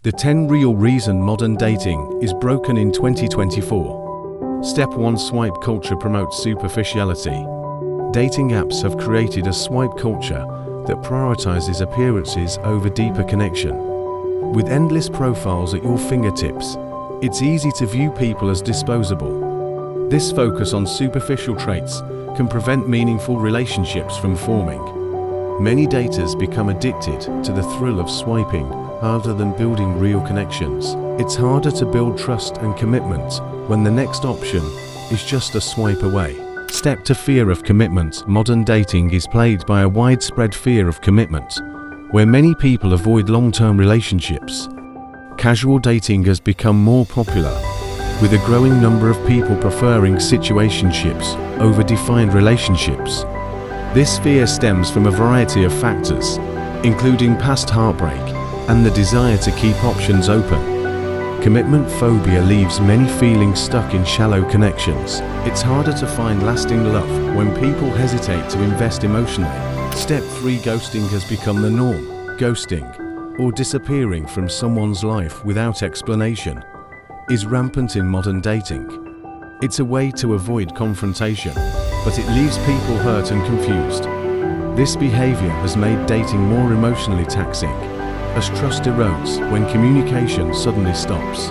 The 10 real reason modern dating is broken in 2024. Step 1. Swipe culture promotes superficiality. Dating apps have created a swipe culture that prioritizes appearances over deeper connection. With endless profiles at your fingertips, it's easy to view people as disposable. This focus on superficial traits can prevent meaningful relationships from forming. Many daters become addicted to the thrill of swiping rather than building real connections. It's harder to build trust and commitment when the next option is just a swipe away. Step 2. Fear of commitment. Modern dating is plagued by a widespread fear of commitment, where many people avoid long-term relationships. Casual dating has become more popular, with a growing number of people preferring situationships over defined relationships. This fear stems from a variety of factors, including past heartbreak and the desire to keep options open. Commitment phobia leaves many feeling stuck in shallow connections. It's harder to find lasting love when people hesitate to invest emotionally. Step 3. Ghosting has become the norm. Ghosting, or disappearing from someone's life without explanation, is rampant in modern dating. It's a way to avoid confrontation, but it leaves people hurt and confused. This behavior has made dating more emotionally taxing, as trust erodes when communication suddenly stops.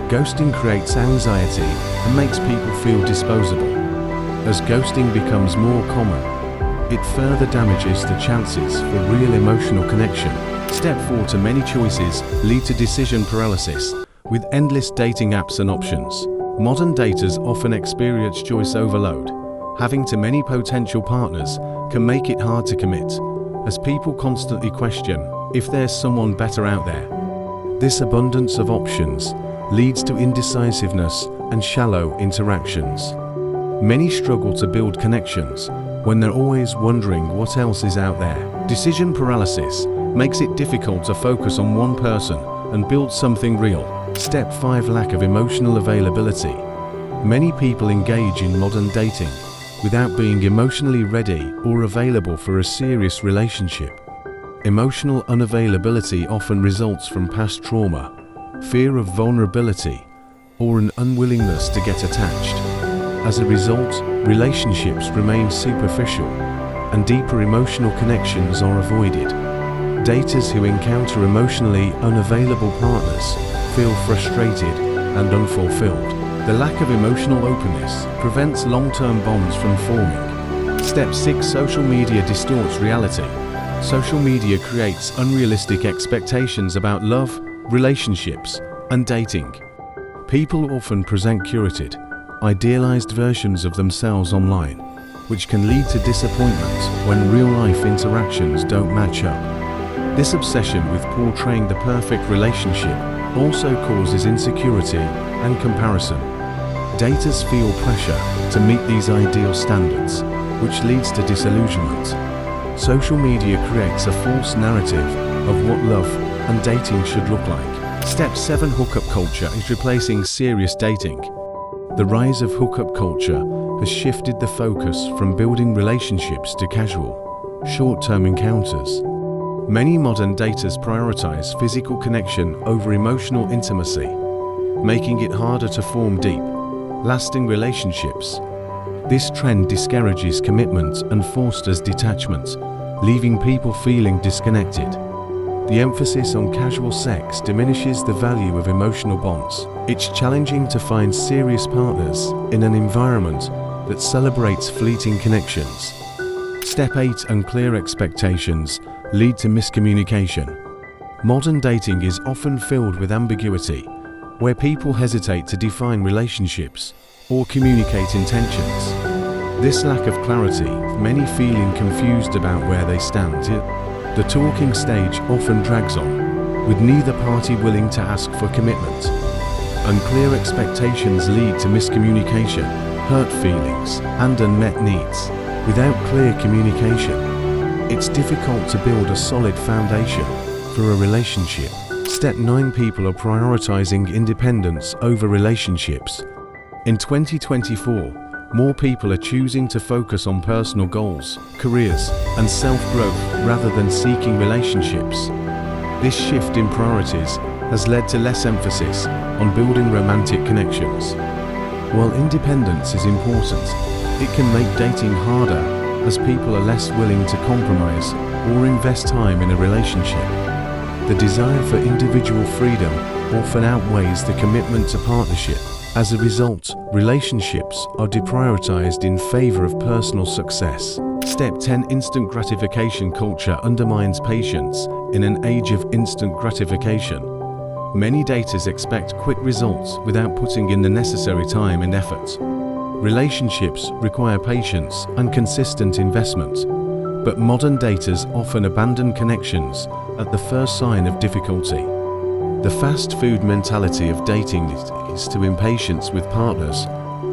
Ghosting creates anxiety and makes people feel disposable. As ghosting becomes more common, it further damages the chances for real emotional connection. Step 4. Too many choices lead to decision paralysis. With endless dating apps and options, modern daters often experience choice overload. Having too many potential partners can make it hard to commit, as people constantly question if there's someone better out there. This abundance of options leads to indecisiveness and shallow interactions. Many struggle to build connections when they're always wondering what else is out there. Decision paralysis makes it difficult to focus on one person and build something real. Step 5. Lack of emotional availability. Many people engage in modern dating without being emotionally ready or available for a serious relationship. Emotional unavailability often results from past trauma, fear of vulnerability, or an unwillingness to get attached. As a result, relationships remain superficial, and deeper emotional connections are avoided. Daters who encounter emotionally unavailable partners feel frustrated and unfulfilled. The lack of emotional openness prevents long-term bonds from forming. Step 6. Social media distorts reality. Social media creates unrealistic expectations about love, relationships, and dating. People often present curated, idealized versions of themselves online, which can lead to disappointment when real-life interactions don't match up. This obsession with portraying the perfect relationship also causes insecurity and comparison. Daters feel pressure to meet these ideal standards, which leads to disillusionment. Social media creates a false narrative of what love and dating should look like. Step 7. Hookup culture is replacing serious dating. The rise of hookup culture has shifted the focus from building relationships to casual, short-term encounters. Many modern daters prioritize physical connection over emotional intimacy, making it harder to form deep, lasting relationships. This trend discourages commitment and fosters detachment, leaving people feeling disconnected. The emphasis on casual sex diminishes the value of emotional bonds. It's challenging to find serious partners in an environment that celebrates fleeting connections. Step 8. Unclear expectations lead to miscommunication. Modern dating is often filled with ambiguity, where people hesitate to define relationships or communicate intentions. This lack of clarity, many feeling confused about where they stand. The talking stage often drags on, with neither party willing to ask for commitment. Unclear expectations lead to miscommunication, hurt feelings, and unmet needs. Without clear communication, it's difficult to build a solid foundation for a relationship. Step 9. People are prioritizing independence over relationships. In 2024, more people are choosing to focus on personal goals, careers, and self-growth rather than seeking relationships. This shift in priorities has led to less emphasis on building romantic connections. While independence is important, it can make dating harder as people are less willing to compromise or invest time in a relationship. The desire for individual freedom often outweighs the commitment to partnership. As a result, relationships are deprioritized in favor of personal success. Step 10. Instant gratification culture undermines patience in an age of instant gratification. Many daters expect quick results without putting in the necessary time and effort. Relationships require patience and consistent investment, but modern daters often abandon connections at the first sign of difficulty. The fast food mentality of dating is to impatience with partners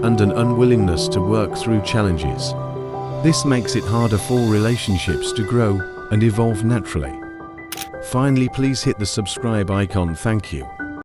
and an unwillingness to work through challenges. This makes it harder for relationships to grow and evolve naturally. Finally, please hit the subscribe icon. Thank you.